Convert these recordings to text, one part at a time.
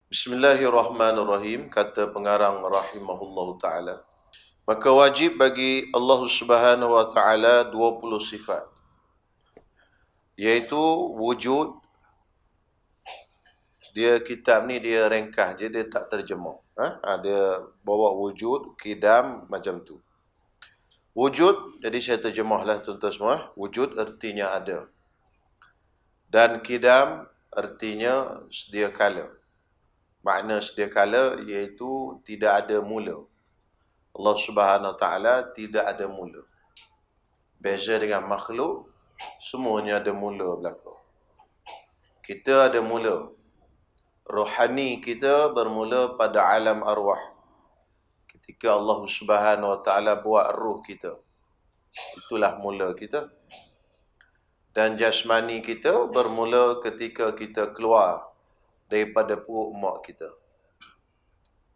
Bismillahirrahmanirrahim, kata pengarang rahimahullahu ta'ala. Maka wajib bagi Allah Subhanahu wa ta'ala 20 sifat, iaitu wujud. Dia kitab ni dia ringkas je, dia tak terjemah. Dia bawa wujud, kidam, macam tu. Wujud, jadi saya terjemahlah tuan-tuan semua. Wujud artinya ada. Dan kidam artinya sedia kala. Makna sedia kala iaitu tidak ada mula. Allah Subhanahu Wa Taala tidak ada mula. Beza dengan makhluk, semuanya ada mula berlaku. Kita ada mula. Rohani kita bermula pada alam arwah. Ketika Allah Subhanahu Wa Taala buat ruh kita. Itulah mula kita. Dan jasmani kita bermula ketika kita keluar daripada perut mak kita.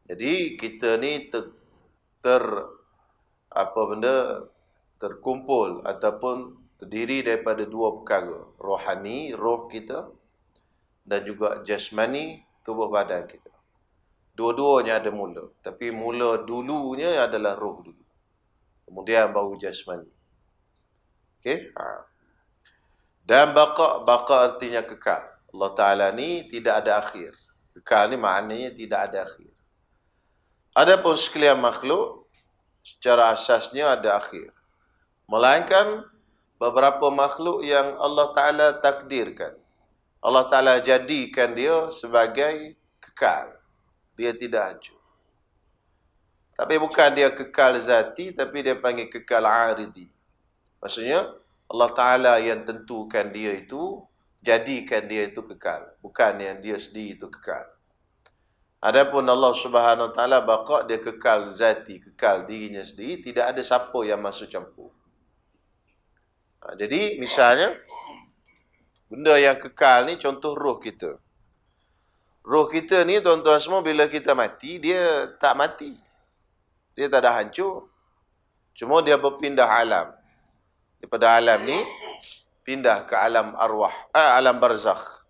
Jadi kita ni terkumpul ataupun terdiri daripada dua perkara. Rohani, roh kita, dan juga jasmani, tubuh badan kita. Dua-duanya ada mula. Tapi mula dulunya adalah roh dulu. Kemudian baru jasmani. Okey? Dan baqa artinya kekal. Allah Ta'ala ni tidak ada akhir. Kekal ni maknanya tidak ada akhir. Adapun sekalian makhluk, secara asasnya ada akhir. Melainkan beberapa makhluk yang Allah Ta'ala takdirkan. Allah Ta'ala jadikan dia sebagai kekal. Dia tidak hancur. Tapi bukan dia kekal zati, tapi dia panggil kekal aridi. Maksudnya, Allah Ta'ala yang tentukan dia itu, jadikan dia itu kekal. Bukan yang dia sendiri itu kekal. Adapun Allah Subhanahu Wa Taala baqa, dia kekal zati, kekal dirinya sendiri, tidak ada siapa yang masuk campur. Jadi misalnya benda yang kekal ni contoh roh kita. Roh kita ni tuan-tuan semua bila kita mati, dia tak mati. Dia tak ada hancur. Cuma dia berpindah alam. Daripada alam ni pindah ke alam arwah, alam barzakh.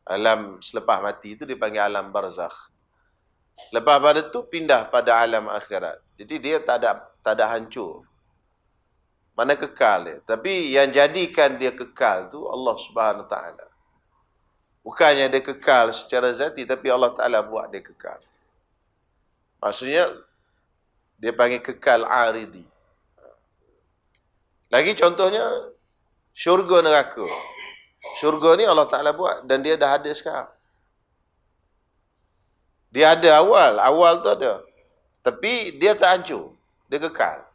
Alam selepas mati itu dipanggil alam barzakh. Lepas pada tu pindah pada alam akhirat. Jadi dia tak ada hancur. Mana kekal dia. Tapi yang jadikan dia kekal tu Allah Subhanahu Taala. Bukannya dia kekal secara zati, tapi Allah Taala buat dia kekal. Maksudnya dia panggil kekal aridi. Lagi contohnya syurga neraka. Syurga ni Allah Ta'ala buat dan dia dah ada sekarang. Dia ada awal tu ada. Tapi dia tak hancur. Dia kekal.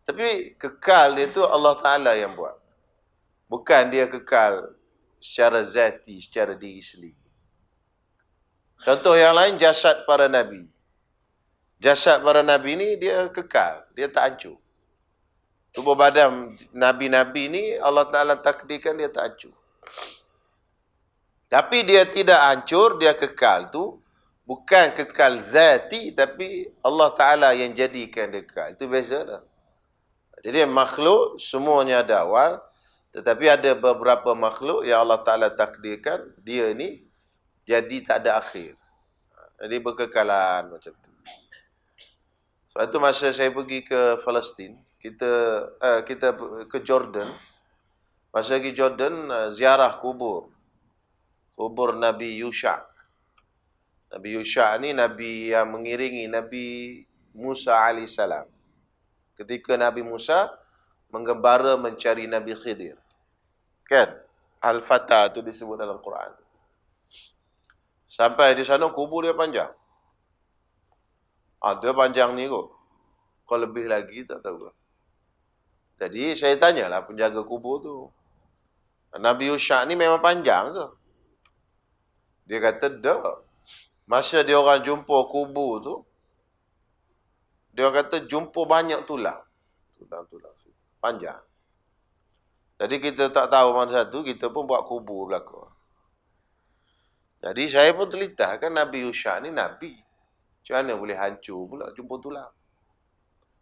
Tapi kekal dia tu Allah Ta'ala yang buat. Bukan dia kekal secara zati, secara diri sendiri. Contoh yang lain, jasad para Nabi. Jasad para Nabi ni dia kekal. Dia tak hancur. Tubuh badan Nabi-Nabi ni Allah Ta'ala takdirkan dia tak hancur. Tapi dia tidak hancur, dia kekal tu. Bukan kekal zati, tapi Allah Ta'ala yang jadikan dia kekal. Itu beza dah. Jadi makhluk semuanya ada awal. Tetapi ada beberapa makhluk yang Allah Ta'ala takdirkan, dia ni jadi tak ada akhir. Jadi berkekalan macam tu. Sebab itu masa saya pergi ke Palestin, kita ke Jordan. Masa pergi Jordan, ziarah kubur Nabi Yusha. Nabi Yusha ni Nabi yang mengiringi Nabi Musa AS. Ketika Nabi Musa menggembara mencari Nabi Khidir. Kan? Al-Fatah tu disebut dalam Quran. Sampai di sana kubur dia panjang. Dia panjang ni kot. Kalau lebih lagi tak tahu. Jadi saya tanyalah penjaga kubur tu. Nabi Yusha ni memang panjang ke? Dia kata tak. Masa dia orang jumpa kubur tu, dia orang kata jumpa banyak tulang. Tulang-tulang. Panjang. Jadi kita tak tahu mana satu, kita pun buat kubur belakang. Jadi saya pun terlintas, kan Nabi Yusha ni Nabi. Macam mana boleh hancur pula jumpa tulang?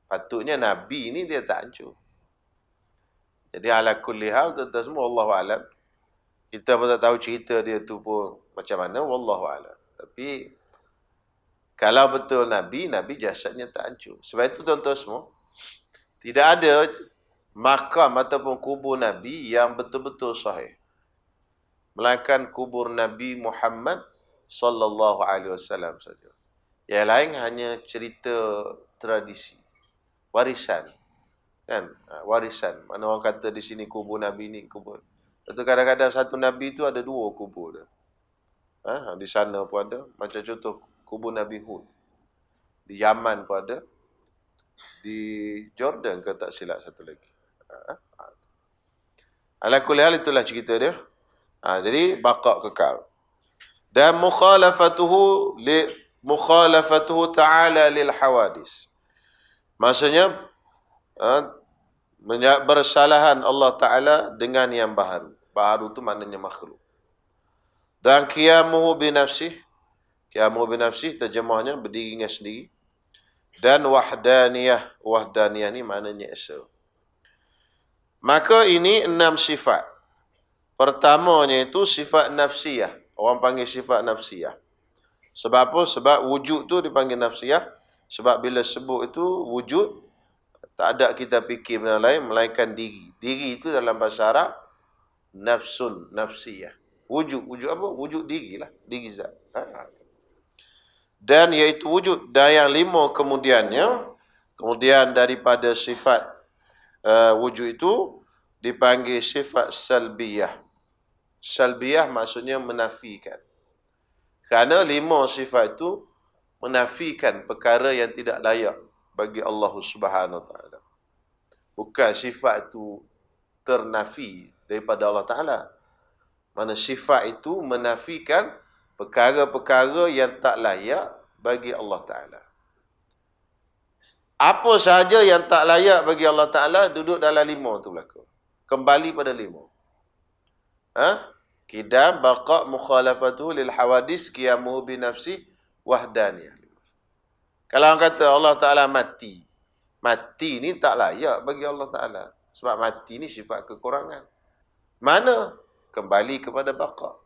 Patutnya Nabi ni dia tak hancur. Jadi ala kulli hal, tuan-tuan semua, Wallahu'alam. Kita pun tak tahu cerita dia tu pun macam mana, Wallahu'alam. Tapi kalau betul Nabi, Nabi jasadnya tak hancur. Sebab itu tuan-tuan semua, tidak ada makam ataupun kubur Nabi yang betul-betul sahih. Melainkan kubur Nabi Muhammad sallallahu alaihi wasallam saja. Yang lain hanya cerita tradisi, warisan. Kan? Warisan. Mana orang kata di sini kubur Nabi ni kubur. Lepas kadang-kadang satu Nabi tu ada dua kubur dia. Di sana pun ada. Macam contoh kubur Nabi Hud. Di Yaman pun ada. Di Jordan ke tak silap satu lagi. Ala kulli hal itulah cerita dia. Jadi baqa kekal. Dan mukhalafatuhu ta'ala lil hawadis. Maksudnya bersalahan Allah Ta'ala dengan yang baharu. Baharu tu maknanya makhluk. Dan qiyamuhu binafsih. Qiyamuhu binafsih terjemahnya berdiri dengan sendiri. Dan wahdaniyah. Wahdaniyah ni maknanya esa. Maka ini 6 sifat. Pertamanya itu sifat nafsiyah. Orang panggil sifat nafsiyah. Sebab apa? Sebab wujud tu dipanggil nafsiyah. Sebab bila sebut itu wujud, tak ada kita fikir benda lain melainkan diri. Diri itu dalam bahasa Arab nafsun, nafsiyah. Wujud apa? Wujud diri lah, diri zat. Dan iaitu wujud. Dan yang 5 kemudian daripada sifat wujud itu dipanggil sifat salbiyah. Salbiyah maksudnya menafikan. Kerana 5 sifat itu menafikan perkara yang tidak layak bagi Allah Subhanahu Wa Taala. Bukan sifat itu ternafi daripada Allah Taala. Mana sifat itu menafikan perkara-perkara yang tak layak bagi Allah Taala. Apa sahaja yang tak layak bagi Allah Taala duduk dalam 5 tu berlaku. Kembali pada 5. Qidam, baqa, mukhalafatuhu lil hawadis, qiyamuhu binafsi, wahdaniyah. Kalau orang kata Allah Ta'ala mati. Mati ni tak layak bagi Allah Ta'ala. Sebab mati ni sifat kekurangan. Mana? Kembali kepada baqa.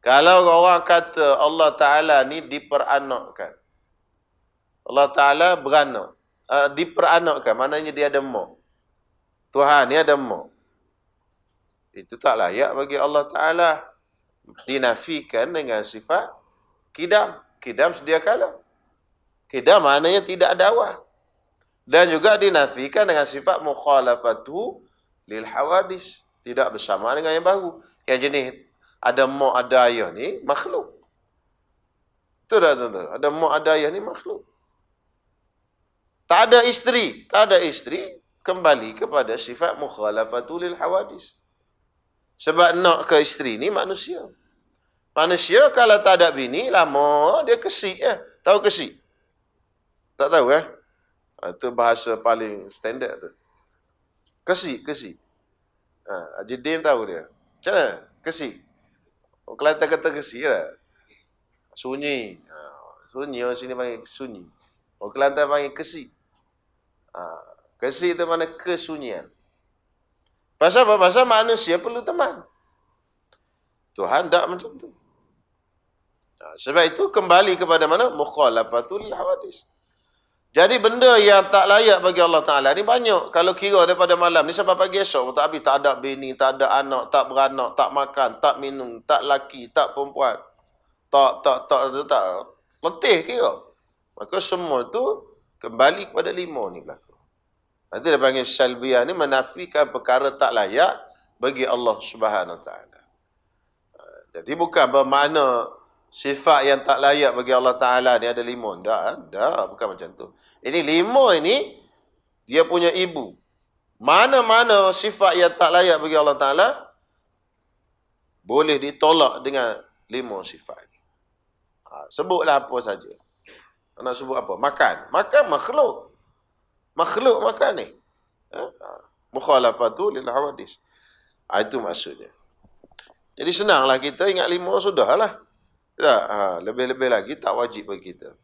Kalau orang kata Allah Ta'ala ni diperanakkan. Allah Ta'ala beranak. Diperanakkan. Maknanya dia ada mak. Tuhan ni ada mak. Itu tak layak bagi Allah Ta'ala. Dinafikan dengan sifat qidam. Qidam sedia kala. Qidam maknanya tidak ada awal. Dan juga dinafikan dengan sifat mukhalafatu lil hawadis. Tidak bersama dengan yang baru. Yang jenis ada mak ada ayah ni makhluk. Itu dah tuan-tuan. Ada mak ada ayah ni makhluk. Tak ada isteri. Tak ada isteri. Kembali kepada sifat mukhalafatu lil hawadis. Sebab nak ke isteri ni manusia. Manusia kalau tak ada bini, lama dia kesik. Tahu kesik? Tak tahu itu bahasa paling standard tu. Kesik. Haji Din tahu dia. Macam mana? Kesik. Orang Kelantan kata kesik lah. Sunyi. Sunyi orang sini panggil sunyi. Orang Kelantan panggil kesik. Kesik tu mana kesunyian. Pasal apa? Pasal manusia perlu teman. Tuhan tak macam tu. Sebab itu kembali kepada mana? Mukhalafatul hawadis. Jadi benda yang tak layak bagi Allah Ta'ala ni banyak. Kalau kira daripada malam ni sampai pagi esok, tak habis, tak ada bini, tak ada anak, tak beranak, tak makan, tak minum, tak laki, tak perempuan. Tak letih kira. Maka semua tu kembali kepada 5 ni berlaku. Nanti dia panggil salbiyah ni menafikan perkara tak layak bagi Allah Subhanahu Wa Taala. Jadi bukan bermakna sifat yang tak layak bagi Allah Ta'ala ni ada 5. Tak, bukan macam tu. Ini 5 ini, dia punya ibu. Mana-mana sifat yang tak layak bagi Allah Ta'ala, boleh ditolak dengan 5 sifat ini. Sebutlah apa saja. Nak sebut apa? Makan. Makan makhluk. Makhluk makan ni. Mukhalafatu lil hawadis. Itu maksudnya. Jadi senanglah kita ingat 5 sudahlah. Lebih-lebih lagi tak wajib bagi kita.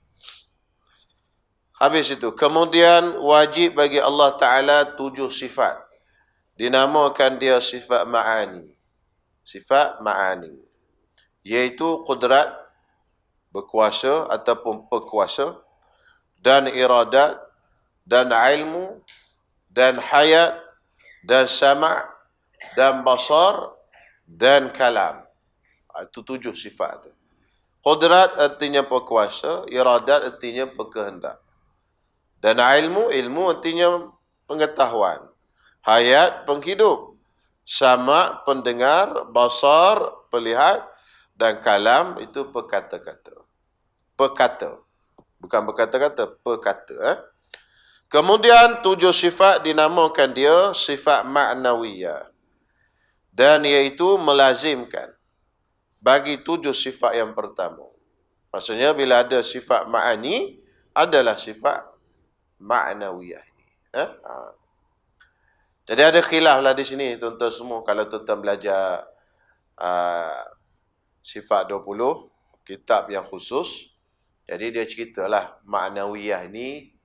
Habis itu. Kemudian wajib bagi Allah Ta'ala 7 sifat. Dinamakan dia sifat ma'ani. Sifat ma'ani. Iaitu qudrat, berkuasa ataupun perkuasa, dan iradat, dan ilmu, dan hayat, dan sama', dan basar, dan kalam. Itu 7 sifat tu. Qudrat artinya perkuasa, iradat artinya berkehendak. Dan ilmu artinya pengetahuan. Hayat, penghidup. Sama', pendengar. Basar, pelihat. Dan kalam, itu perkata-kata. Perkata. Bukan berkata-kata, perkata. Kemudian 7 sifat dinamakan dia sifat ma'nawiyah. Dan iaitu melazimkan bagi 7 sifat yang pertama. Maksudnya bila ada sifat ma'ani, adalah sifat ma'nawiyah. Jadi ada khilaf lah di sini tuan-tuan semua. Kalau tuan-tuan belajar sifat 20, kitab yang khusus. Jadi dia ceritalah ma'nawiyah ni,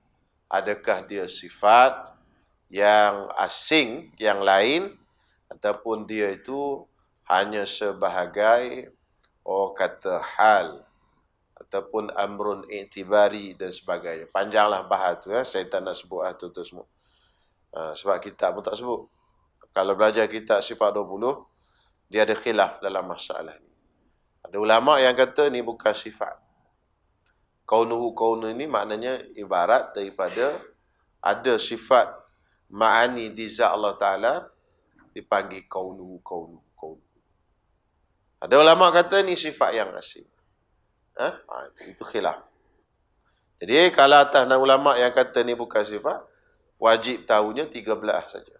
adakah dia sifat yang asing, yang lain, ataupun dia itu hanya sebahagai orang kata hal, ataupun amrun i'tibari dan sebagainya. Panjanglah bahas tu, saya tak nak sebut tu semua. Sebab kitab pun tak sebut. Kalau belajar kitab sifat 20, dia ada khilaf dalam masalah ni. Ada ulama yang kata ni bukan sifat. Kaunuhu ini maknanya ibarat daripada ada sifat ma'ani di zat Allah Ta'ala dipanggil kaunuhu. Ada ulama kata ni sifat yang asing. Itu khilaf. Jadi kalau atas ulama yang kata ni bukan sifat, wajib tahunya 13 saja.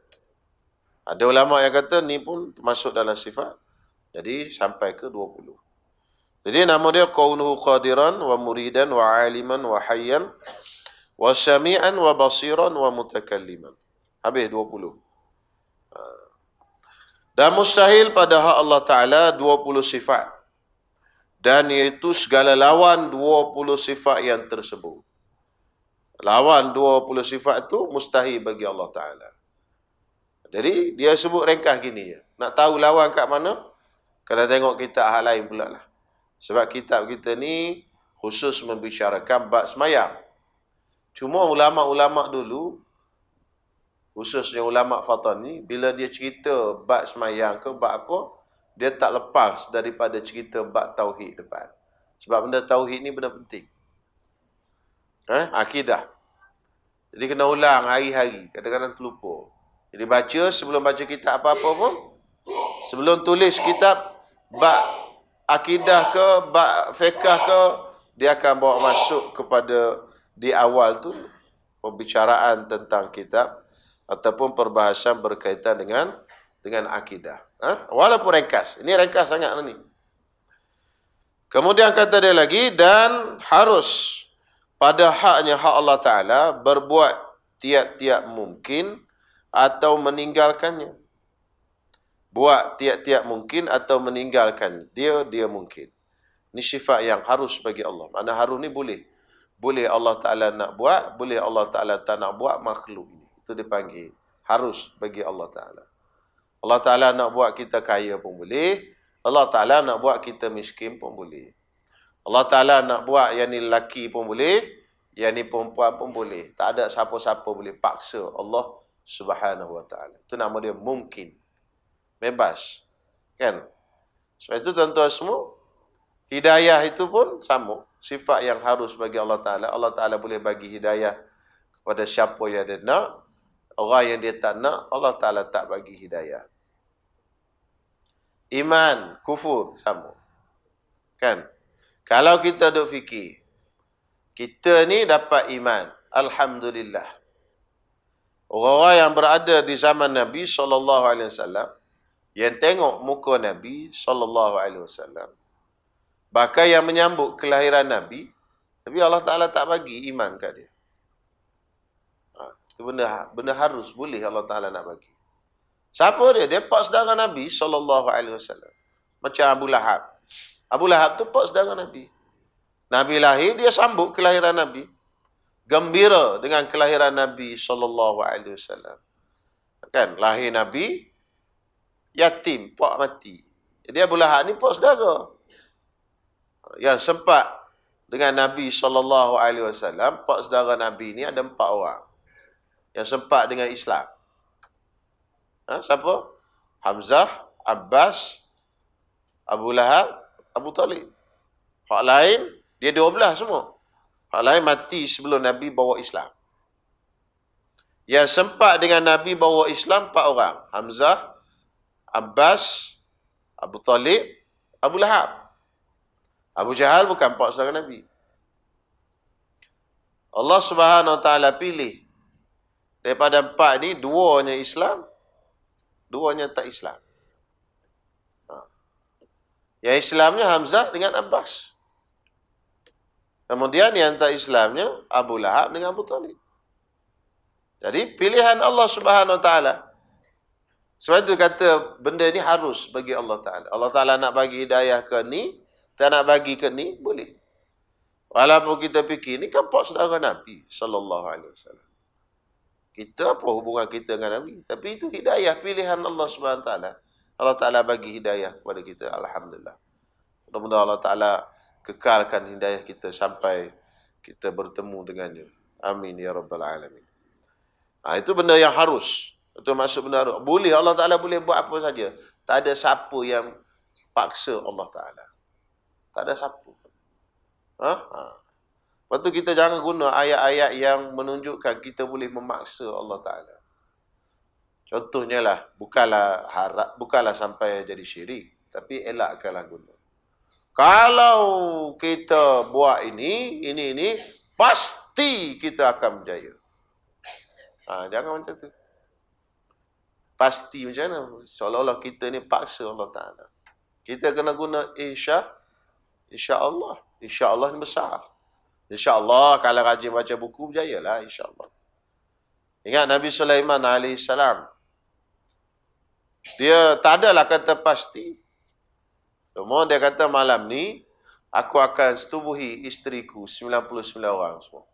Ada ulama yang kata ni pun masuk dalam sifat, jadi sampai ke 20. Jadi nama dia kaunuhu qadiran wa muridan wa aliman wa hayyan wa sami'an wa basiran wa mutakalliman. Habis 20. Dan mustahil pada hak Allah Ta'ala 20 sifat. Dan iaitu segala lawan 20 sifat yang tersebut. Lawan 20 sifat itu mustahil bagi Allah Ta'ala. Jadi dia sebut ringkas gini je. Nak tahu lawan kat mana? Kena tengok kitab hal lain pula lah. Sebab kitab kita ni khusus membicarakan bab semayang. Cuma ulama-ulama dulu, khususnya ulama Fatan ni, bila dia cerita bab semayang ke bab apa, dia tak lepas daripada cerita bab tauhid depan. Sebab benda tauhid ni benda penting. Akidah. Jadi kena ulang hari-hari. Kadang-kadang terlupa. Jadi baca, sebelum baca kitab apa-apa pun, sebelum tulis kitab bab akidah ke, bab fiqh ke, dia akan bawa masuk kepada di awal tu pembicaraan tentang kitab ataupun perbahasan berkaitan dengan akidah. Walaupun ringkas. Ini ringkas sangat ni. Kemudian kata dia lagi, dan harus pada haknya hak Allah Ta'ala berbuat tiap-tiap mungkin atau meninggalkannya. Buat tiap-tiap mungkin atau meninggalkan dia mungkin. Ini sifat yang harus bagi Allah. Mana harus ni boleh. Boleh Allah Ta'ala nak buat, boleh Allah Ta'ala tak nak buat makhluk ini. Itu dipanggil harus bagi Allah Ta'ala. Allah Ta'ala nak buat kita kaya pun boleh. Allah Ta'ala nak buat kita miskin pun boleh. Allah Ta'ala nak buat yang ni lelaki pun boleh, yang ni perempuan pun boleh. Tak ada siapa-siapa boleh paksa Allah Subhanahu Wa Ta'ala. Itu nama dia mungkin. Bebas. Kan? Sebab itu tuan-tuan semua, hidayah itu pun sama. Sifat yang harus bagi Allah Ta'ala. Allah Ta'ala boleh bagi hidayah kepada siapa yang dia nak. Orang yang dia tak nak, Allah Ta'ala tak bagi hidayah. Iman, kufur, sama. Kan? Kalau kita duk fikir, kita ni dapat iman. Alhamdulillah. Orang-orang yang berada di zaman Nabi SAW, yang tengok muka Nabi SAW, bahkan yang menyambut kelahiran Nabi, tapi Allah Ta'ala tak bagi iman kat dia. Itu benda harus, boleh Allah Ta'ala nak bagi. Siapa dia? Dia pak saudara Nabi SAW. Macam Abu Lahab. Abu Lahab tu pak saudara Nabi. Nabi lahir, dia sambut kelahiran Nabi. Gembira dengan kelahiran Nabi SAW. Kan? Lahir Nabi, yatim, pak mati. Jadi Abu Lahab ni pak saudara. Yang sempat dengan Nabi SAW, 4 saudara Nabi ni ada 4 orang yang sempat dengan Islam. Siapa? Hamzah, Abbas, Abu Lahab, Abu Talib. Hak lain, dia 12 semua. Hak lain mati sebelum Nabi bawa Islam. Yang sempat dengan Nabi bawa Islam 4 orang. Hamzah, Abbas, Abu Talib, Abu Lahab. Abu Jahal bukan 4 saudara Nabi. Allah Subhanahu Wa Taala pilih daripada 4 ni, 2-nya Islam, 2-nya tak Islam. Yang Islamnya Hamzah dengan Abbas. Kemudian yang tak Islamnya Abu Lahab dengan Abu Talib. Jadi pilihan Allah Subhanahu Wa Taala. Sebab itu kata benda ni harus bagi Allah Taala. Allah Taala nak bagi hidayah ke ni, tak nak bagi ke ni, boleh. Walaupun kita fikir ni kan 4 saudara Nabi sallallahu alaihi wasallam. Kita apa hubungan kita dengan Nabi? Tapi itu hidayah pilihan Allah Subhanahu Wa Taala. Allah Taala bagi hidayah kepada kita, alhamdulillah. Mudah-mudahan Allah Taala kekalkan hidayah kita sampai kita bertemu dengannya. Amin ya rabbal alamin. Itu benda yang harus. Itu maksud benda harus. Boleh, Allah Taala boleh buat apa saja. Tak ada siapa yang paksa Allah Taala. Tak ada siapa. Lepas tu kita jangan guna ayat-ayat yang menunjukkan kita boleh memaksa Allah Ta'ala. Contohnya lah, bukanlah sampai jadi syirik, tapi elakkanlah guna. Kalau kita buat ini, pasti kita akan berjaya. Jangan macam tu. Pasti macam mana? Seolah-olah kita ni paksa Allah Ta'ala. Kita kena guna insya-Allah. Insya-Allah ni besar. InsyaAllah kalau rajin baca buku, berjayalah insyaAllah. Ingat Nabi Sulaiman AS, dia tak adalah kata pasti. Cuma dia kata malam ni, aku akan setubuhi isteriku 99 orang semua.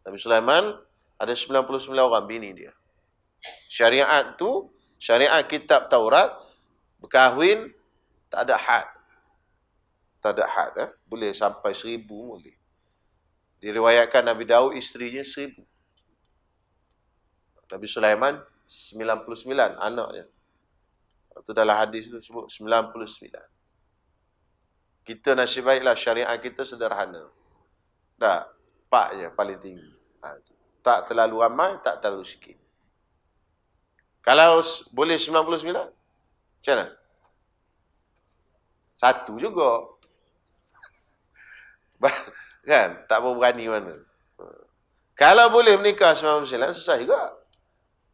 Nabi Sulaiman ada 99 orang bini dia. Syariat tu, syariat kitab Taurat, berkahwin, tak ada had. Tak ada had. Boleh sampai 1000 boleh. Diriwayatkan Nabi Daud isterinya 1000. Nabi Sulaiman 99 anaknya. Itu dalam hadis itu sebut 99. Kita nasib baiklah syariat kita sederhana. Tak, 4 je paling tinggi. Tak terlalu ramai, tak terlalu sikit. Kalau boleh 99, macam mana? 1 juga. Kan? Tak berani mana. Kalau boleh menikah 99, susah juga.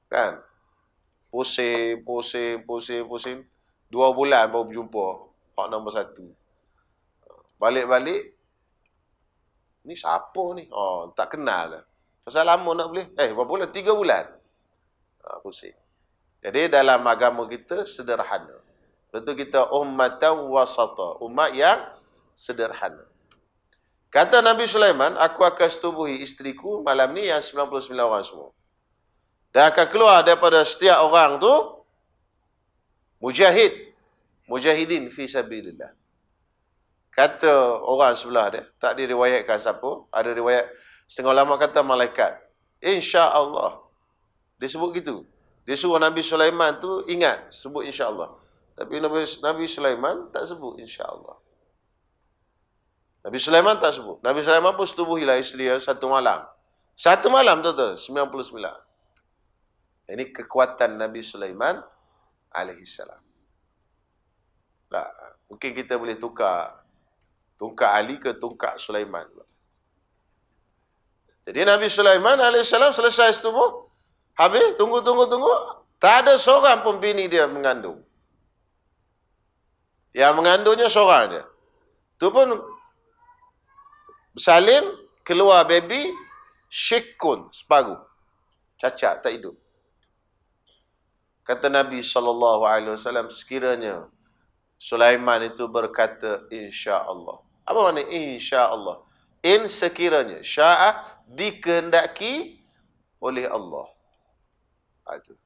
Kan? Pusing. 2 bulan baru berjumpa. Hak nombor 1. Balik-balik. Ni siapa ni? Tak kenal dah. Pasal lama nak boleh. Berapa bulan? 3 bulan. Pusing. Jadi dalam agama kita sederhana. Betul kita ummatan wasata. Umat yang sederhana. Kata Nabi Sulaiman, aku akan setubuhi isteriku malam ni yang 99 orang semua. Dan akan keluar daripada setiap orang tu mujahidin fi sabilillah. Kata orang sebelah dia, tak diriwayatkan siapa, ada riwayat setengah ulama kata malaikat. Insya-Allah. Dia sebut gitu. Dia suruh Nabi Sulaiman tu ingat sebut insya-Allah. Tapi Nabi Sulaiman tak sebut insya-Allah. Nabi Sulaiman tak sebut. Nabi Sulaiman pun setubuhilah isteri dia 1 malam. 1 malam tu 99. Ini kekuatan Nabi Sulaiman alaihissalam. Tak, mungkin kita boleh tukar tungkat Ali ke tungkat Sulaiman. Jadi Nabi Sulaiman alaihissalam selesai setubuh. Habis, tunggu. Tak ada seorang pun bini dia mengandung. Yang mengandungnya seorang dia. Tu pun bersalin, keluar baby, syikun, separuh. Cacat, tak hidup. Kata Nabi SAW, sekiranya Sulaiman itu berkata, insya-Allah. Apa makna insya-Allah? In sekiranya, sya'ah, dikehendaki oleh Allah. Itu.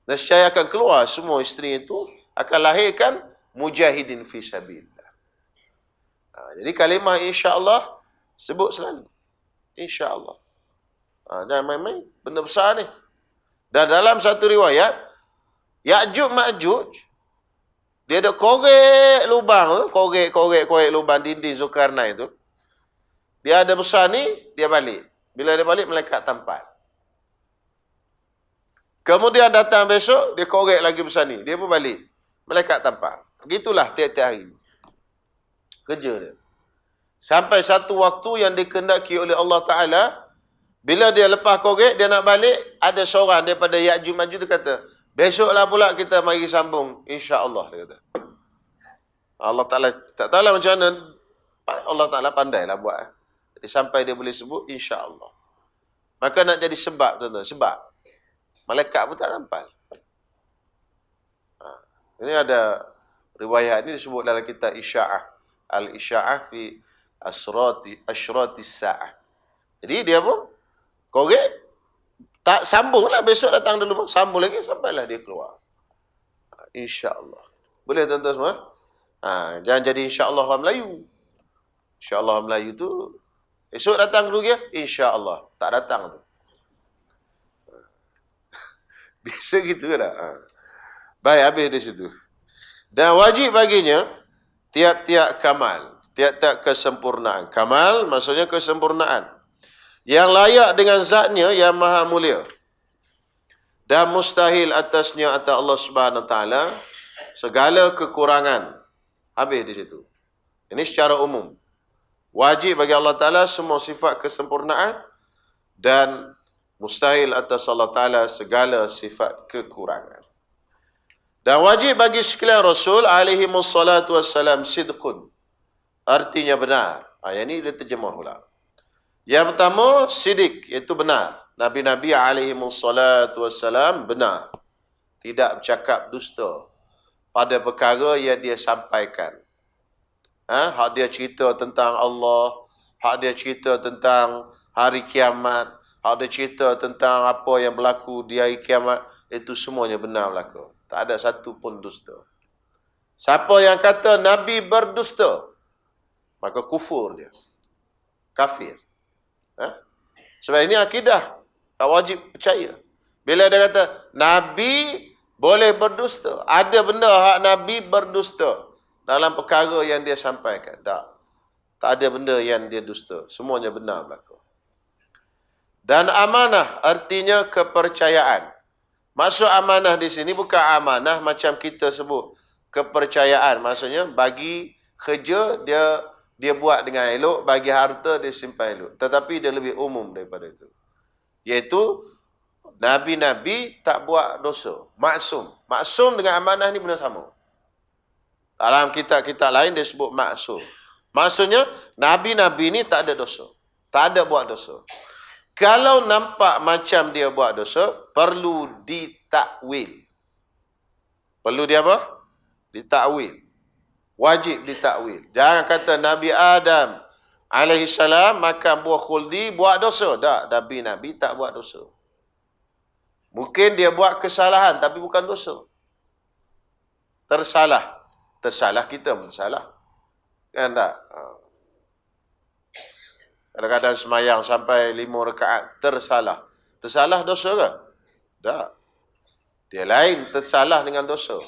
Nescaya akan keluar semua isteri itu, akan lahirkan mujahidin fi sabilillah. Jadi kalimah insya-Allah Sebut selalu. InsyaAllah. Jangan main-main. Benda besar ni. Dan dalam satu riwayat, Ya'juj Ma'juj, dia ada korek lubang, korek lubang dinding Zulkarnain tu. Dia ada besar ni, dia balik. Bila dia balik, malaikat tampal. Kemudian datang besok, dia korek lagi besar ni. Dia pun balik. Malaikat tampal. Begitulah tiap-tiap hari. Kerja dia. Sampai satu waktu yang dikehendaki oleh Allah Ta'ala, bila dia lepas korek, dia nak balik, ada seorang daripada Ya'juj Ma'juj dia kata, besoklah pula kita mari sambung, insya-Allah, dia kata. Allah Ta'ala, tak tahulah macam mana, Allah Ta'ala pandailah buat. Jadi sampai dia boleh sebut, insya-Allah. Maka nak jadi sebab, tuan-tuan, sebab. Malaikat pun tak tampal. Ini ada riwayat ini disebut dalam kitab Isya'ah. Al-Isya'ah fi asyrati sa'ah. Jadi dia pun korek, tak sambunglah, besok datang dulu, sambung lagi sampailah dia keluar. InsyaAllah. Boleh tuan-tuan semua? Jangan jadi insyaAllah orang Melayu. InsyaAllah orang Melayu tu esok datang dulu dia, insyaAllah. Tak datang tu. Biasa gitu kan? Baik, habis di situ. Dan wajib baginya tiap-tiap kamal, tiap-tiap kesempurnaan. Kamal maksudnya kesempurnaan. Yang layak dengan zatnya yang maha mulia. Dan mustahil atasnya atas Allah Subhanahu Wa Taala segala kekurangan. Habis di situ. Ini secara umum. Wajib bagi Allah Ta'ala semua sifat kesempurnaan dan mustahil atas Allah Ta'ala segala sifat kekurangan. Dan wajib bagi sekalian Rasul alaihi wassalatu wassalam sidqun. Artinya benar. Yang ini dia terjemah pula. Yang pertama, sidik, iaitu benar. Nabi-Nabi alaihi wassalatu wassalam benar. Tidak bercakap dusta pada perkara yang dia sampaikan. Hak dia cerita tentang Allah, hak dia cerita tentang hari kiamat, hak dia cerita tentang apa yang berlaku di hari kiamat, itu semuanya benar berlaku. Tak ada satu pun dusta. Siapa yang kata Nabi berdusta, maka kufur dia. Kafir. Sebab ini akidah. Tak wajib percaya. Bila dia kata Nabi boleh berdusta, ada benda hak Nabi berdusta dalam perkara yang dia sampaikan. Tak ada benda yang dia dusta. Semuanya benar berlaku. Dan amanah artinya kepercayaan. Maksud amanah di sini bukan amanah macam kita sebut kepercayaan. Maksudnya bagi kerja dia buat dengan elok, bagi harta dia simpan elok. Tetapi dia lebih umum daripada itu. Iaitu Nabi-Nabi tak buat dosa. Maksum. Maksum dengan amanah ni benda sama. Dalam kitab-kitab lain dia sebut maksum. Maksudnya, Nabi-Nabi ni tak ada dosa. Tak ada buat dosa. Kalau nampak macam dia buat dosa, perlu ditakwil. Perlu dia apa? Ditakwil. Wajib ditakwil. Jangan kata Nabi Adam alaihissalam makan buah khuldi, buat dosa. Tak, Nabi-Nabi tak buat dosa. Mungkin dia buat kesalahan, tapi bukan dosa. Tersalah. Tersalah, kita pun tersalah. Kan tak? Kadang-kadang semayang sampai 5 rakaat, tersalah. Tersalah dosa ke? Tak. Dia lain, tersalah dengan dosa.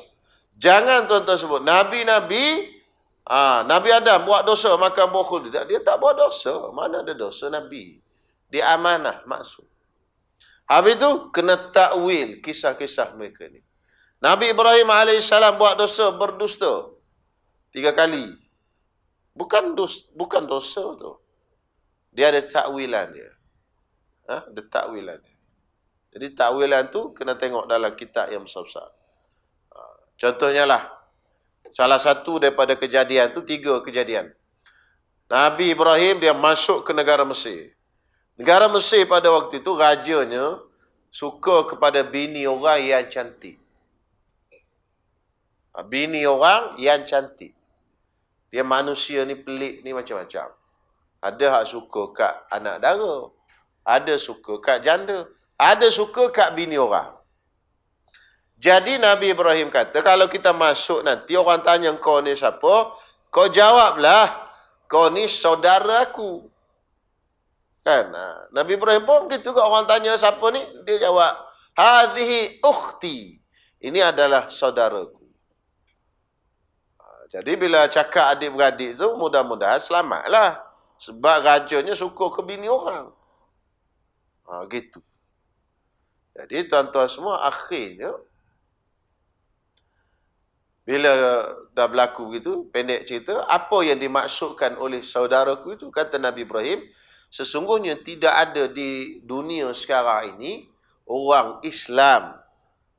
Jangan tuan-tuan sebut, Nabi-Nabi, Nabi Adam buat dosa, makan buah khuldi. Dia tak buat dosa. Mana ada dosa Nabi? Dia amanah, maksud. Habis itu, kena takwil kisah-kisah mereka ni. Nabi Ibrahim AS buat dosa, berdusta 3 kali. Bukan dosa tu. Dia ada takwilan dia. Ada takwilan dia. Jadi takwilan tu kena tengok dalam kitab yang besar-besar. Contohnya lah, salah satu daripada kejadian tu, 3 kejadian. Nabi Ibrahim dia masuk ke negara Mesir. Negara Mesir pada waktu itu, rajanya suka kepada bini orang yang cantik. Bini orang yang cantik. Dia manusia ni pelik ni macam-macam. Ada hak suka kat anak dara. Ada suka kat janda. Ada suka kat bini orang. Jadi Nabi Ibrahim kata, kalau kita masuk nanti orang tanya kau ni siapa, kau jawablah, kau ni saudara aku. Kan? Nabi Ibrahim pun begitu juga, orang tanya siapa ni, dia jawab, hadhihi ukhti. Ini adalah saudaraku. Jadi bila cakap adik-beradik tu, mudah-mudahan selamatlah. Sebab rajanya suka ke bini orang. Gitu. Jadi tuan-tuan semua, akhirnya bila dah berlaku begitu, pendek cerita, apa yang dimaksudkan oleh saudaraku itu, kata Nabi Ibrahim, sesungguhnya tidak ada di dunia sekarang ini orang Islam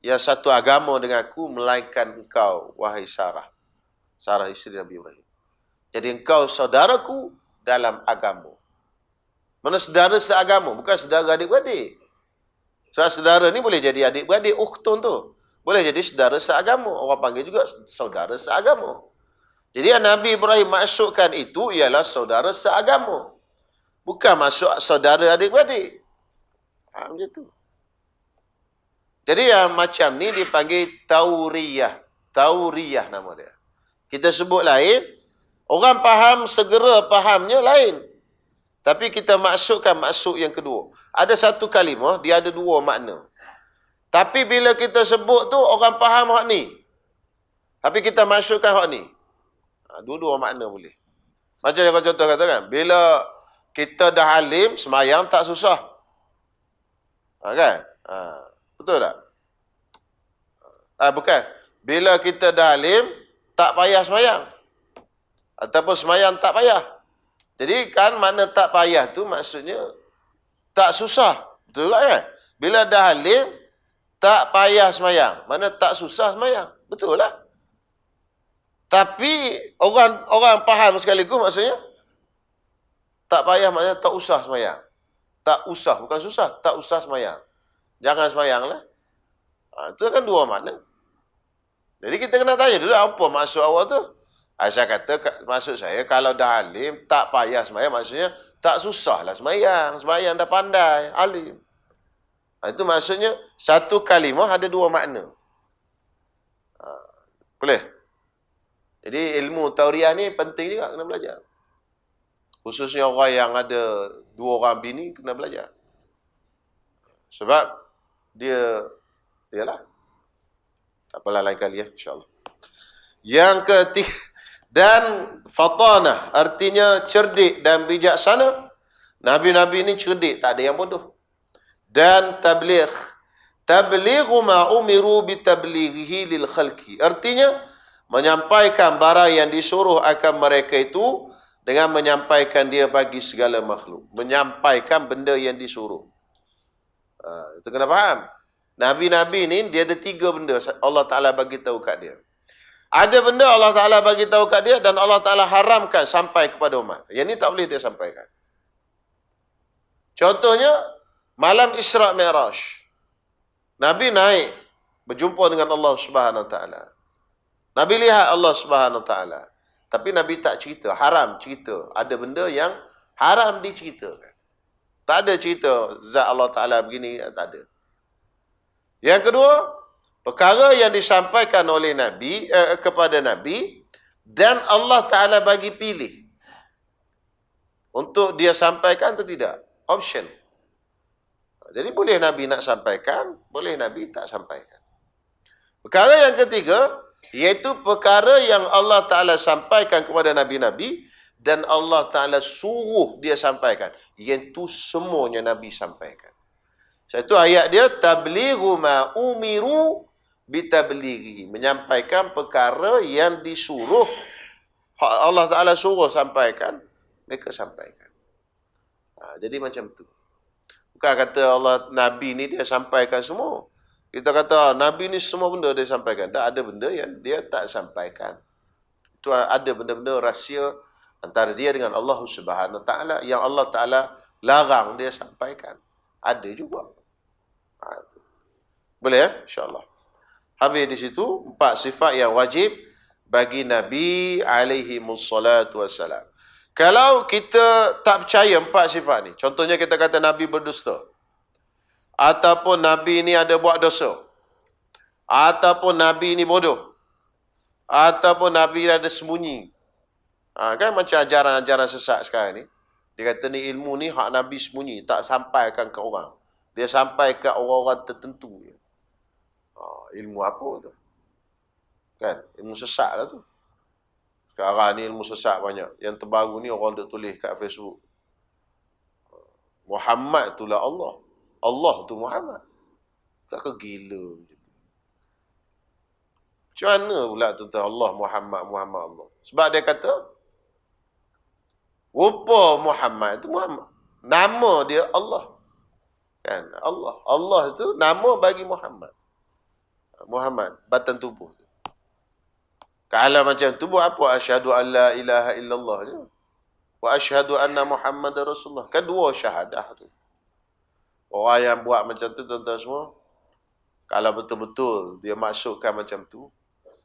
yang satu agama dengan aku melainkan engkau, wahai Sarah. Sarah isteri Nabi Ibrahim. Jadi engkau saudaraku dalam agama. Mana saudara seagama, bukan saudara adik-beradik. Sebab saudara ni boleh jadi adik-beradik, ukhtun tu. Boleh jadi saudara seagama. Orang panggil juga saudara seagama. Jadi yang Nabi Ibrahim maksudkan itu ialah saudara seagama. Bukan masuk saudara adik-beradik. Macam tu. Jadi yang macam ni dipanggil tauriyah. Tauriyah nama dia. Kita sebut lain, orang faham, segera fahamnya lain. Tapi kita maksudkan maksud yang kedua. Ada satu kalimah, dia ada dua makna. Tapi bila kita sebut tu, orang faham hak ni. Tapi kita maksudkan hak ni. Dua-dua makna boleh. Macam yang kau contoh katakan, bila kita dah alim, semayang tak susah. Kan? Betul tak? Bukan. Bila kita dah alim, tak payah semayang. Ataupun semayang tak payah. Jadi kan makna tak payah tu maksudnya tak susah. Betul tak kan? Bila dah alim, tak payah semayang. Mana tak susah semayang. Betul lah. Tapi orang faham sekaligus maksudnya tak payah maknanya tak usah semayang. Tak usah, bukan susah. Tak usah semayang. Jangan semayang lah. Itu kan dua makna. Jadi kita kena tanya dulu apa maksud awak tu. Saya kata, maksud saya kalau dah alim, tak payah semayang. Maksudnya tak susah lah semayang. Semayang dah pandai, alim. Itu maksudnya satu kalimah ada dua makna. Boleh? Jadi ilmu tauriah ni penting juga kena belajar. Khususnya orang yang ada dua orang bini kena belajar. Sebab dialah. Tak apalah lain kali ya, insyaAllah. Yang ketiga, dan fatanah, artinya cerdik dan bijaksana. Nabi-nabi ini cerdik, tak ada yang bodoh. Dan tabligh. Tablighu ma umiru bitablighihi lil khalqi. Artinya, menyampaikan barang yang disuruh akan mereka itu dengan menyampaikan dia bagi segala makhluk. Menyampaikan benda yang disuruh. Itu kena faham. Nabi-nabi ni dia ada tiga benda Allah Ta'ala bagi tahu kat dia. Ada benda Allah Ta'ala bagi tahu kat dia dan Allah Ta'ala haramkan sampai kepada umat. Yang ni tak boleh dia sampaikan. Contohnya, malam Isra' Mi'raj. Nabi naik berjumpa dengan Allah Subhanahu Wa Ta'ala. Nabi lihat Allah Subhanahu Wa Ta'ala. Tapi Nabi tak cerita, haram cerita. Ada benda yang haram diceritakan. Tak ada cerita zat Allah Ta'ala begini, tak ada. Yang kedua, perkara yang disampaikan oleh Nabi kepada Nabi dan Allah Ta'ala bagi pilih untuk dia sampaikan atau tidak. Option. Jadi boleh Nabi nak sampaikan, boleh Nabi tak sampaikan. Perkara yang ketiga, iaitu perkara yang Allah Ta'ala sampaikan kepada Nabi-Nabi dan Allah Ta'ala suruh dia sampaikan. Iaitu semuanya Nabi sampaikan. Satu ayat dia, tablighu ma umiru bitablighi. Menyampaikan perkara yang disuruh, Allah Ta'ala suruh sampaikan, mereka sampaikan. Jadi macam tu. Bukan kata Allah, Nabi ni dia sampaikan semua. Kita kata, Nabi ni semua benda dia sampaikan. Tak ada benda yang dia tak sampaikan. Itu ada benda-benda rahsia antara dia dengan Allah Subhanahu Wa Ta'ala yang Allah Ta'ala larang dia sampaikan. Ada juga. Boleh ya? InsyaAllah. Habis di situ, 4 sifat yang wajib bagi Nabi alaihi wassalatu wassalam. Kalau kita tak percaya 4 sifat ni, contohnya kita kata Nabi berdusta, ataupun Nabi ni ada buat dosa, ataupun Nabi ni bodoh, ataupun Nabi ada sembunyi. Kan macam ajaran-ajaran sesat sekarang ni. Dia kata ni ilmu ni hak Nabi sembunyi, tak sampaikan ke orang. Dia sampai ke orang-orang tertentu. Ilmu apa tu? Kan? Ilmu sesat lah tu. Sekarang ni ilmu sesat banyak. Yang terbaru ni orang duk tulis kat Facebook. Muhammad itulah Allah. Allah tu Muhammad. Tak ke gila macam tu. Macam mana pula tuan Allah Muhammad Allah? Sebab dia kata rupa Muhammad itu Muhammad. Nama dia Allah. Kan? Allah. Allah itu nama bagi Muhammad. Muhammad, batang tubuh. Kalau macam tu buat apa? Asyhadu an la ilaha illallah je. Wa asyhadu anna Muhammadar Rasulullah. Kan dua syahadah tu. Orang yang buat macam tu tuan-tuan semua, kalau betul-betul dia masukkan macam tu,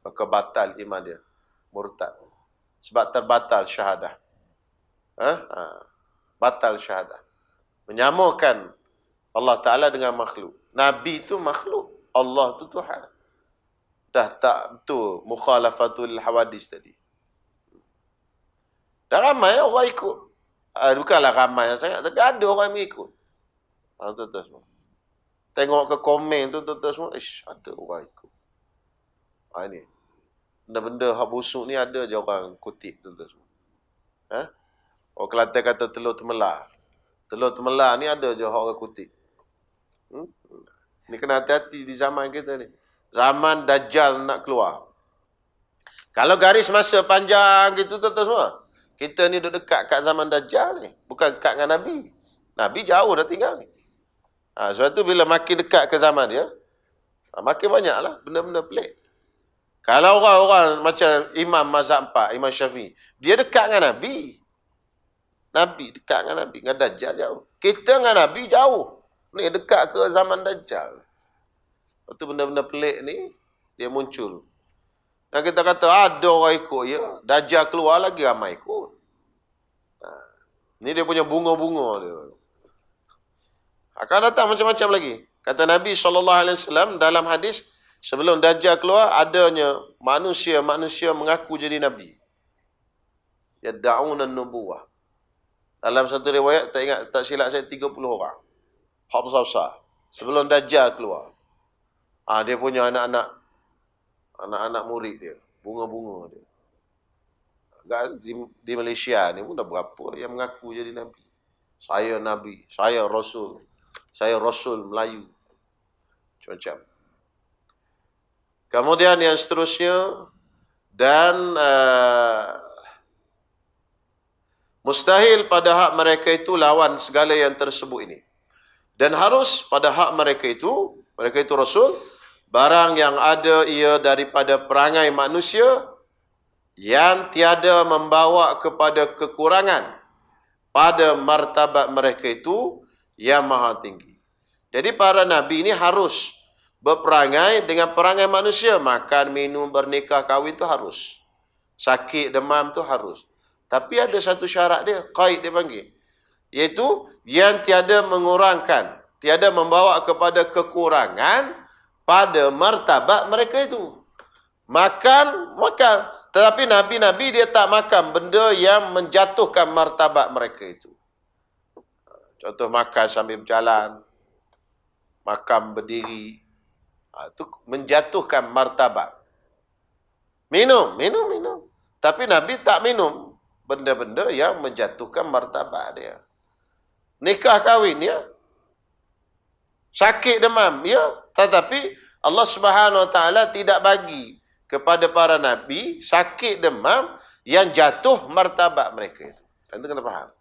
maka batal iman dia. Murtad. Sebab terbatal syahadah. Batal syahadah. Menyamakan Allah Ta'ala dengan makhluk. Nabi tu makhluk. Allah tu Tuhan. Dah tak betul mukhalafatul hawadis tadi. Dah ramai orang ikut. Bukanlah ramai yang sangat, tapi ada orang yang mengikut. Tuan-tuan semua. Tengok ke komen tu tuan-tuan semua, ada orang ikut. Ini. Benda-benda hak busuk ni ada je orang kutip tuan-tuan semua. Orang Kelantan kata telur temelar. Telur temelar ni ada je orang kutip. Ni kena hati-hati di zaman kita ni. Zaman Dajjal nak keluar. Kalau garis masa panjang gitu tuan-tuan semua, kita ni duduk dekat kat zaman Dajjal ni. Bukan dekat dengan Nabi. Nabi jauh dah tinggal ni. Sebab tu bila makin dekat ke zaman dia, makin banyaklah benda-benda pelik. Kalau orang-orang macam Imam Mazhab 4, Imam Syafi'i, dia dekat dengan Nabi. Nabi dekat dengan Nabi. Dengan Dajjal jauh. Kita dengan Nabi jauh. Ni dekat ke zaman Dajjal. Lepas tu benda-benda pelik ni, dia muncul. Dan kita kata, ada orang ikut, ya. Dajjal keluar lagi ramai ikut. Ni dia punya bunga-bunga dia. Akan datang macam-macam lagi. Kata Nabi SAW dalam hadis, sebelum Dajjal keluar, adanya manusia-manusia mengaku jadi Nabi. Yadda'una nubuwah. Dalam satu riwayat, tak silap saya, 30 orang. Hak besar-besar. Sebelum Dajjal keluar. Dia punya anak-anak murid dia. Bunga-bunga dia. Di Malaysia ni pun dah berapa yang mengaku jadi Nabi. Saya Nabi. Saya Rasul. Saya Rasul Melayu. Macam-macam. Kemudian yang seterusnya. Dan mustahil pada hak mereka itu lawan segala yang tersebut ini. Dan harus pada hak mereka itu Rasul, barang yang ada ia daripada perangai manusia yang tiada membawa kepada kekurangan pada martabat mereka itu yang maha tinggi. Jadi para Nabi ini harus berperangai dengan perangai manusia. Makan, minum, bernikah, kahwin itu harus. Sakit, demam itu harus. Tapi ada satu syarat dia, qaid dia panggil. Iaitu yang tiada mengurangkan, tiada membawa kepada kekurangan pada martabat mereka itu. Makan. Tetapi Nabi-Nabi dia tak makan benda yang menjatuhkan martabat mereka itu. Contoh makan sambil berjalan. Makan berdiri. Itu menjatuhkan martabat. Minum. Tapi Nabi tak minum benda-benda yang menjatuhkan martabat dia. Nikah kahwin, ya. Sakit demam, ya. Tetapi Allah Subhanahu Wa Taala tidak bagi kepada para Nabi sakit demam yang jatuh martabat mereka itu. Anda kena faham.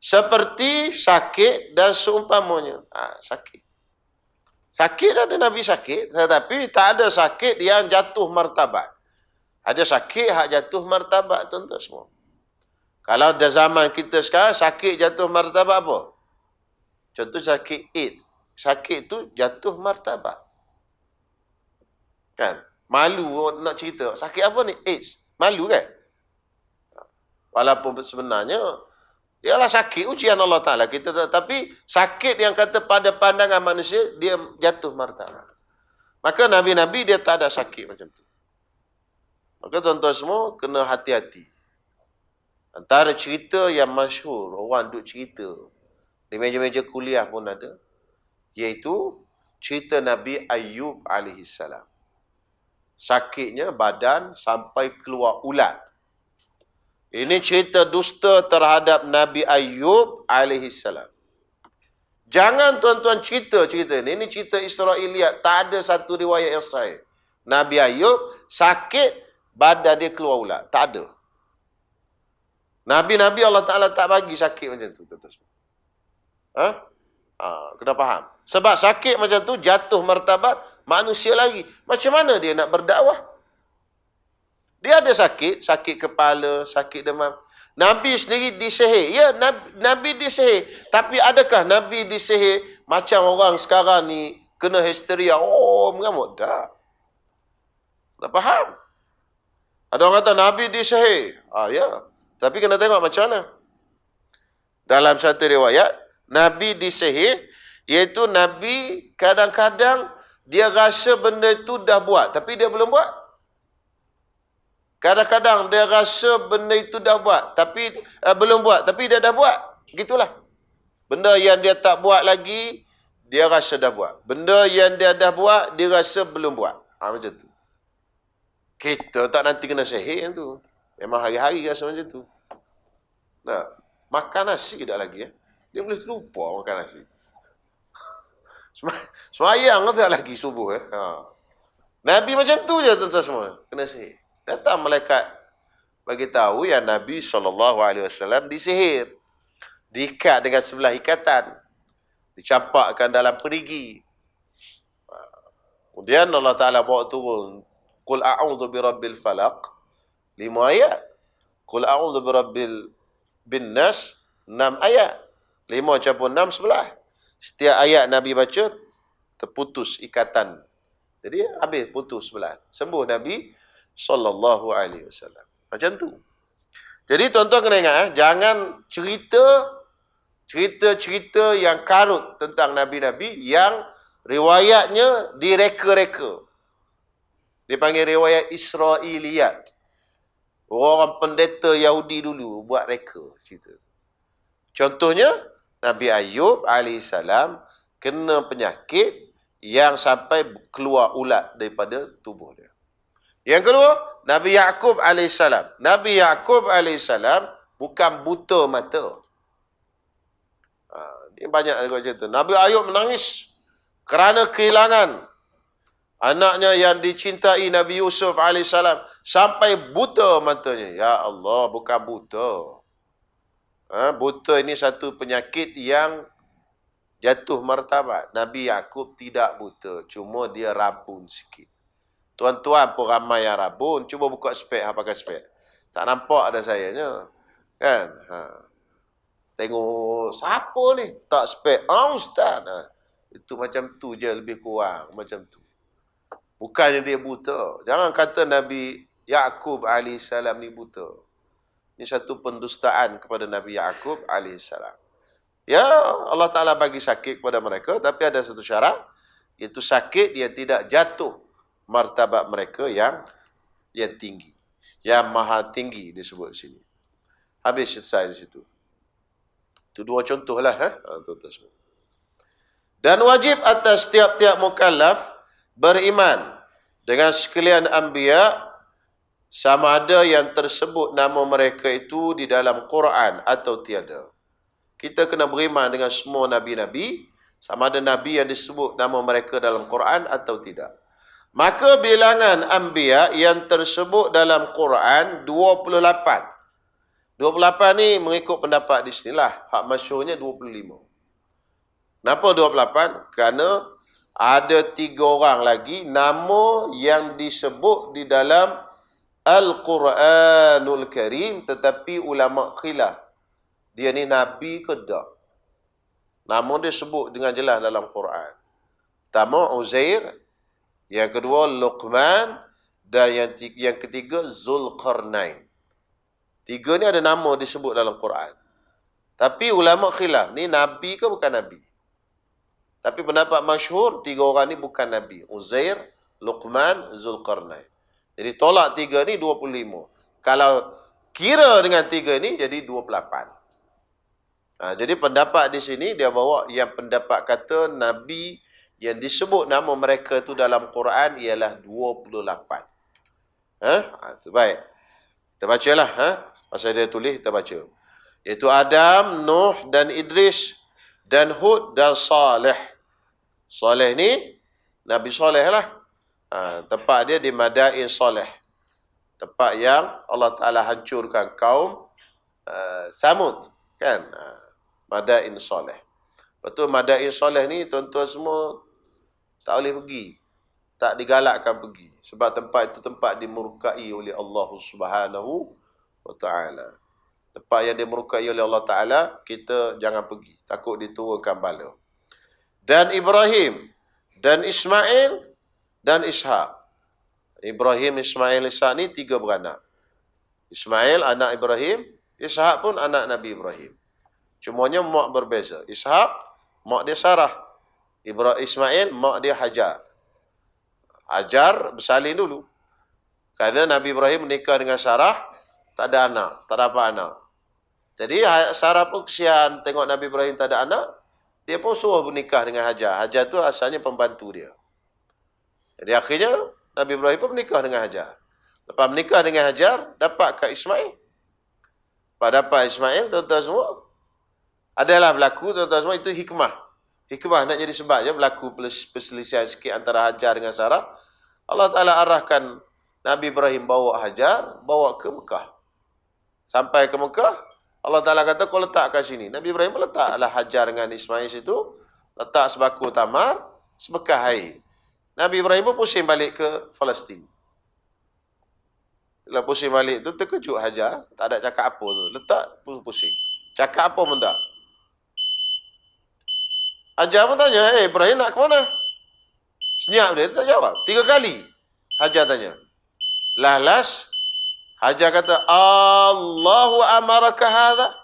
Seperti sakit dan seumpamanya. Sakit. Sakit ada Nabi sakit, tetapi tak ada sakit yang jatuh martabat. Ada sakit hak jatuh martabat, tuan-tuan semua. Kalau dah zaman kita sekarang, sakit jatuh martabat apa? Contoh sakit AIDS. Sakit tu jatuh martabat. Kan? Malu nak cerita. Sakit apa ni? AIDS. Malu kan? Walaupun sebenarnya, ialah sakit ujian Allah Ta'ala. Tapi sakit yang kata pada pandangan manusia, dia jatuh martabat. Maka Nabi-Nabi dia tak ada sakit macam tu. Maka tuan-tuan semua kena hati-hati. Antara cerita yang masyhur, orang duk cerita, di meja-meja kuliah pun ada, iaitu cerita Nabi Ayyub alaihi salam. Sakitnya badan sampai keluar ulat. Ini cerita dusta terhadap Nabi Ayyub alaihi salam. Jangan tuan-tuan cerita ini. Ini cerita Israiliyat. Tak ada satu riwayat yang sahih. Nabi Ayyub sakit, badan dia keluar ulat. Tak ada. Nabi-Nabi Allah Ta'ala tak bagi sakit macam tu. Kena faham. Sebab sakit macam tu jatuh martabat manusia lagi. Macam mana dia nak berdakwah? Dia ada sakit kepala, sakit demam. Nabi sendiri disihir. Ya, Nabi disihir. Tapi adakah Nabi disihir macam orang sekarang ni kena histeria? Oh, mengamuk. Tak. Tak faham. Ada orang kata Nabi disihir. Ya. Tapi kena tengok macam mana. Dalam satu riwayat, Nabi disihir, iaitu Nabi kadang-kadang dia rasa benda itu dah buat, tapi dia belum buat. Kadang-kadang dia rasa benda itu dah buat, tapi belum buat, tapi dia dah buat. Gitulah. Benda yang dia tak buat lagi, dia rasa dah buat. Benda yang dia dah buat, dia rasa belum buat. Macam tu. Kita tak nanti kena sihir yang tu. Memang hari-hari rasa macam tu. Nah, makan nasi dah lagi. Dia boleh terlupa makan nasi. Semayang tak lagi subuh. Nabi macam tu je tuan-tuan semua. Kena sihir. Datang malaikat bagi tahu yang Nabi SAW disihir. Diikat dengan sebelah ikatan. Dicampakkan dalam perigi. Kemudian Allah Ta'ala bawa turun. Qul a'udhu birabbil falaq. 5 ayat. Qul a'udhu birabbil bin nas. 6 ayat. 5 campur 6, 11. Setiap ayat Nabi baca, terputus ikatan. Jadi habis putus sebelah. Sembuh Nabi SAW. Macam tu. Jadi tuan-tuan kena ingat, jangan cerita-cerita yang karut tentang Nabi-Nabi yang riwayatnya direka-reka. Dipanggil riwayat Israiliyat. Orang pendeta Yahudi dulu buat reka cerita. Contohnya, Nabi Ayyub AS kena penyakit yang sampai keluar ulat daripada tubuh dia. Yang kedua, Nabi Ya'qub AS. Nabi Ya'qub AS bukan buta mata. Ini banyak juga cerita. Nabi Ayyub menangis kerana kehilangan anaknya yang dicintai Nabi Yusuf AS sampai buta matanya. Ya Allah, bukan buta. Buta ini satu penyakit yang jatuh martabat. Nabi Ya'qub tidak buta. Cuma dia rabun sikit. Tuan-tuan pun ramai yang rabun. Cuba buka spek, pakai spek. Tak nampak ada sayanya. Kan? Tengok, siapa ni? Tak spek. Ustaz. Itu macam tu je, lebih kurang. Macam tu. Bukannya dia buta. Jangan kata Nabi Ya'qub AS ni buta. Ini satu pendustaan kepada Nabi Ya'qub AS. Ya, Allah Ta'ala bagi sakit kepada mereka, tapi ada satu syarat, iaitu sakit yang tidak jatuh martabat mereka yang tinggi. Yang maha tinggi disebut di sini. Habis selesai di situ. Itu 2 contoh lah. Dan wajib atas tiap-tiap mukallaf beriman dengan sekalian anbiya, sama ada yang tersebut nama mereka itu di dalam Quran atau tiada. Kita kena beriman dengan semua Nabi-Nabi, sama ada Nabi yang disebut nama mereka dalam Quran atau tidak. Maka bilangan anbiya yang tersebut dalam Quran 28. 28 ni mengikut pendapat di sinilah. Hak masyhurnya 25. Kenapa 28? Kerana ada 3 orang lagi nama yang disebut di dalam Al-Quranul Karim, tetapi ulama khilaf. Dia ni Nabi ke tak? Namun dia sebut dengan jelas dalam Quran. Pertama, Uzair. Yang kedua, Luqman. Dan yang ketiga, Zulqarnain. 3 ni ada nama disebut dalam Quran. Tapi ulama khilaf. Ni Nabi ke bukan Nabi? Tapi pendapat masyhur, 3 orang ni bukan Nabi. Uzair, Luqman, Zulqarnain. Jadi tolak 3 ni 25. Kalau Kira dengan 3 ni jadi 28. Jadi pendapat di sini dia bawa yang pendapat kata Nabi yang disebut nama mereka tu dalam Quran ialah 28. Itu baik. Kita bacalah. Pasal dia tulis, kita baca. Iaitu Adam, Nuh dan Idris dan Hud dan Saleh. Saleh ni Nabi Saleh lah. Tempat dia di Madain Saleh. Tempat yang Allah Ta'ala hancurkan kaum Samud. Kan? Madain Saleh. Lepas tu Madain Saleh ni tuan-tuan semua tak boleh pergi. Tak digalakkan pergi. Sebab tempat itu tempat dimurkai oleh Allah Subhanahu wa Ta'ala. Tempat yang dimurkai oleh Allah Ta'ala, kita jangan pergi. Takut diturunkan bala. Dan Ibrahim, dan Ismail, dan Ishak. Ibrahim, Ismail, Ishak ni 3 beranak. Ismail anak Ibrahim, Ishak pun anak Nabi Ibrahim. Cumanya mak berbeza. Ishak, mak dia Sarah. Ismail, mak dia Hajar. Hajar bersalin dulu. Kerana Nabi Ibrahim menikah dengan Sarah, tak ada anak, tak dapat anak. Jadi Sarah pun kesian tengok Nabi Ibrahim tak ada anak, dia pun suruh menikah dengan Hajar. Hajar tu asalnya pembantu dia. Jadi akhirnya Nabi Ibrahim pun menikah dengan Hajar. Lepas menikah dengan Hajar, dapat kat Ismail. Lepas dapat Ismail, tuan-tuan semua, adalah berlaku, tuan-tuan semua, itu hikmah. Hikmah nak jadi sebab je berlaku perselisihan sikit antara Hajar dengan Sarah. Allah Ta'ala arahkan Nabi Ibrahim bawa Hajar, bawa ke Mekah. Sampai ke Mekah, Allah Ta'ala kata, kau letak kat sini. Nabi Ibrahim pun letaklah Hajar dengan Ismail situ, letak sebaku tamar, sebekah air. Nabi Ibrahim pun pusing balik ke Palestin. Bila pusing balik tu, terkejut Hajar, tak ada cakap apa tu. Letak, pun pusing. Cakap apa pun tak. Hajar pun tanya, Ibrahim nak ke mana? Senyap dia tak jawab. 3 kali Hajar tanya. Last, Hajar kata, Allahu amaraka hadha?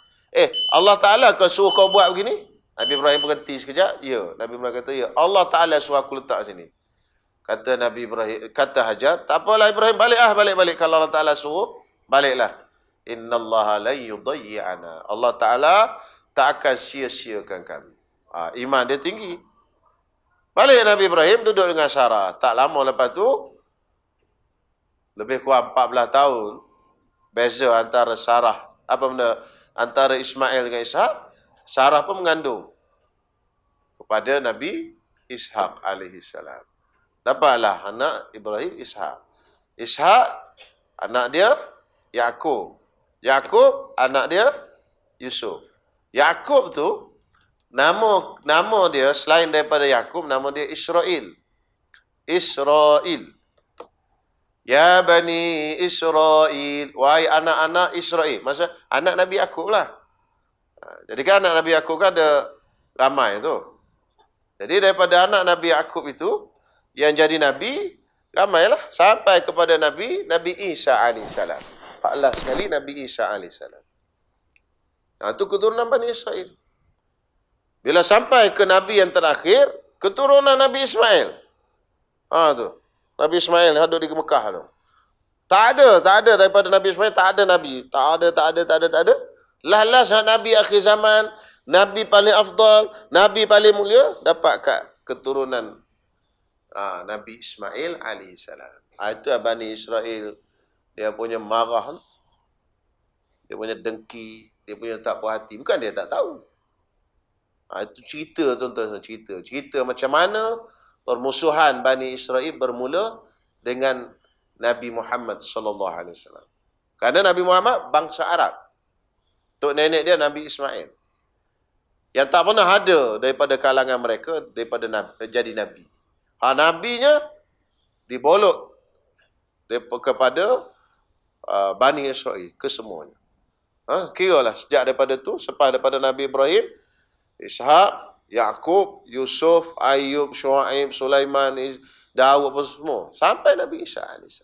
Allah Ta'ala kau suruh kau buat begini? Nabi Ibrahim berhenti sekejap. Ya. Nabi Ibrahim kata, ya. Allah Ta'ala suruh aku letak sini. Kata Nabi Ibrahim, kata Hajar, tak apalah Ibrahim, balik. Kalau Allah Ta'ala suruh, baliklah. Innallaha la yudayyi'ana. Allah Ta'ala tak akan sia-siakan kami. Iman dia tinggi. Balik Nabi Ibrahim duduk dengan Sarah. Tak lama lepas tu, lebih kurang 14 tahun, beza antara Sarah, antara Ismail dengan Ishak. Sarah pun mengandung kepada Nabi Ishak alaihi salam. Dapatlah anak Ibrahim Ishak. Ishak, anak dia Yaqub. Yaqub, anak dia Yusuf. Yaqub tu, nama dia selain daripada Yaqub, nama dia Israel. Israel. Ya Bani Israel. Wahai anak-anak Israel. Maksudnya anak Nabi Yaqub lah. Jadi kan anak Nabi Yaqub kan ada ramai tu. Jadi daripada anak Nabi Yaqub itu, yang jadi Nabi, ramailah. Sampai kepada Nabi Isa AS. 14 kali Nabi Isa AS. Itu keturunan Bani Israel. Bila sampai ke Nabi yang terakhir, keturunan Nabi Ismail. Tu. Nabi Ismail hadut di Mekah tu. Tak ada daripada Nabi Ismail, tak ada Nabi. Tak ada. Last Nabi akhir zaman, Nabi paling afdal, Nabi paling mulia, dapat kat keturunan Nabi Ismail AS. Itu Bani Israel. Dia punya marah, dia punya dengki, dia punya tak puas hati. Bukan dia tak tahu. Itu cerita tuan-tuan, cerita macam mana permusuhan Bani Israel bermula dengan Nabi Muhammad sallallahu alaihi wasallam. Kerana Nabi Muhammad bangsa Arab. Tok nenek dia Nabi Ismail. Yang tak pernah ada daripada kalangan mereka daripada jadi nabi. Nabinya dibolok kepada Bani Israel kesemuanya. Kiralah sejak daripada tu, selepas daripada Nabi Ibrahim, Ishak, Yaqub, Yusuf, Ayub, Shu'aib, Sulaiman, Daud apa semua. Sampai Nabi Isa AS.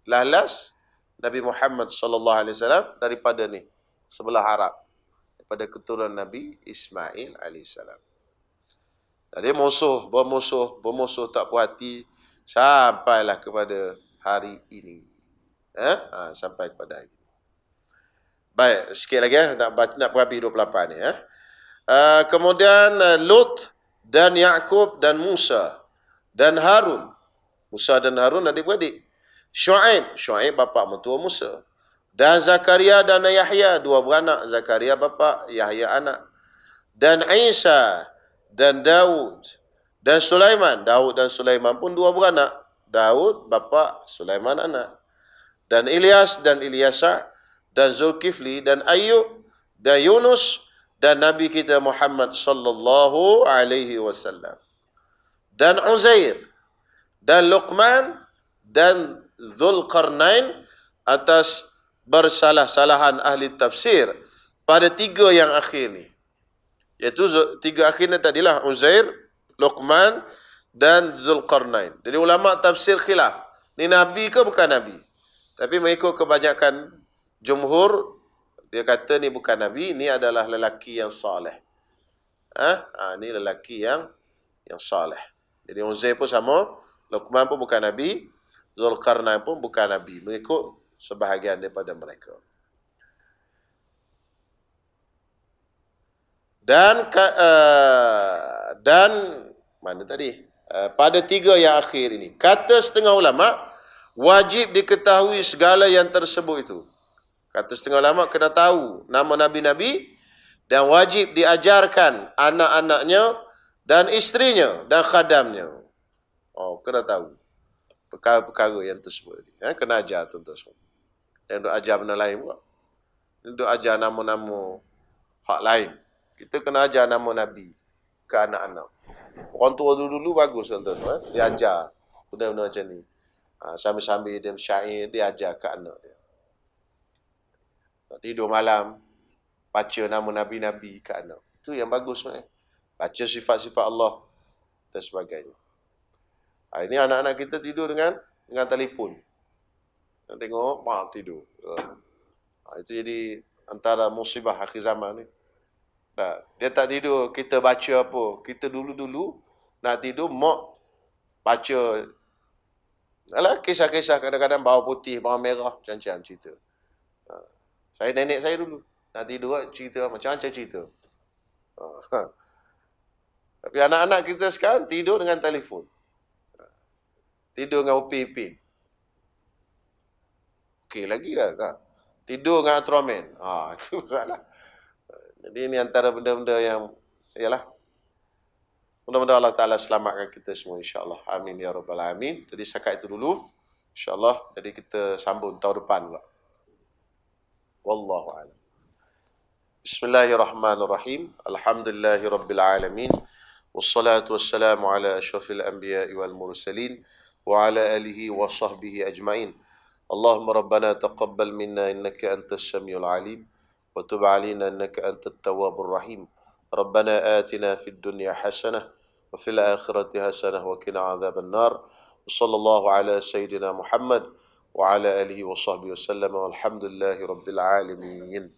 Last Nabi Muhammad sallallahu alaihi wasallam daripada ni, sebelah Arab. Daripada keturunan Nabi Ismail AS. Jadi bermusuh tak puas hati sampailah kepada hari ini. Sampai kepada hari ini. Baik, sikit lagi nak berapi 28 ni ya. Kemudian Lut dan Yaqub dan Musa dan Harun. Musa dan Harun adik-beradik. Syuaib bapa mentua Musa. Dan Zakaria dan Yahya, dua beranak. Zakaria bapa, Yahya anak. Dan Isa dan Daud dan Sulaiman. Daud dan Sulaiman pun dua beranak. Daud bapa, Sulaiman anak. Dan Ilyas dan Ilyasa dan Zulkifli dan Ayub dan Yunus dan Nabi kita Muhammad sallallahu alaihi wasallam. Dan Uzair dan Luqman dan Zulkarnain atas bersalah-salahan ahli tafsir pada tiga yang akhir ni. Iaitu tiga akhir ni tadilah Uzair, Luqman dan Zulkarnain. Jadi ulama tafsir khilaf. Ni Nabi ke bukan Nabi? Tapi mengikut kebanyakan jumhur, dia kata ni bukan Nabi, ni adalah lelaki yang saleh. Ni lelaki yang saleh. Jadi Uzair pun sama, Luqman pun bukan Nabi, Zulkarnain pun bukan Nabi, mengikut sebahagian daripada mereka. Dan mana tadi? Pada tiga yang akhir ini, kata setengah ulama, wajib diketahui segala yang tersebut itu. Kata setengah ulama kena tahu nama Nabi-Nabi dan wajib diajarkan anak-anaknya dan isterinya dan khadamnya. Kena tahu perkara-perkara yang tersebut. Kena ajar tuan-tuan semua. Dan duk ajar benda lain pula. Duk ajar nama-nama hak lain. Kita kena ajar nama Nabi ke anak-anak. Orang tua dulu-dulu bagus tuan-tuan. Dia ajar benda-benda macam ni. Sambil-sambil dia syair, dia ajar ke anak dia. Nak tidur malam, baca nama Nabi-Nabi ke anak. Itu yang bagus sebenarnya. Baca sifat-sifat Allah dan sebagainya. Ini anak-anak kita tidur dengan telefon. Nak tengok, tidur. Itu jadi antara musibah akhir zaman ni. Dia tak tidur, kita baca apa. Kita dulu-dulu nak tidur, mak baca. Alah, kisah-kisah kadang-kadang bawang putih, bawang merah, macam-macam cerita. Saya nenek saya dulu nak tidur cerita macam-macam cerita. Tapi anak-anak kita sekarang tidur dengan telefon. Tidur dengan upin-ipin. Okey lagi kan? Tidur dengan Ultraman. Itu masalah. Jadi ini antara benda-benda yang ialah mudah-mudahan Allah Ta'ala selamatkan kita semua insya-Allah. Amin ya rabbal alamin. Jadi setakat itu dulu insya-Allah. Jadi kita sambung tahun depan pula. Wallahu a'lam. Bismillahirrahmanirrahim. Alhamdulillahirabbil alamin. Wassalatu wassalamu ala asyrafil anbiya'i wal mursalin wa ala alihi wa sahbihi ajma'in. Allahumma rabbana taqabbal minna innaka antas samiul alim wa tub 'alaina innaka antat tawwabur rahim. Rabbana atina fid dunya hasanah wa fil akhirati hasanah wa qina 'adzaban nar. Sallallahu ala sayyidina Muhammad wa ala alihi wa sahbihi wasallam walhamdulillahi rabbil alamin.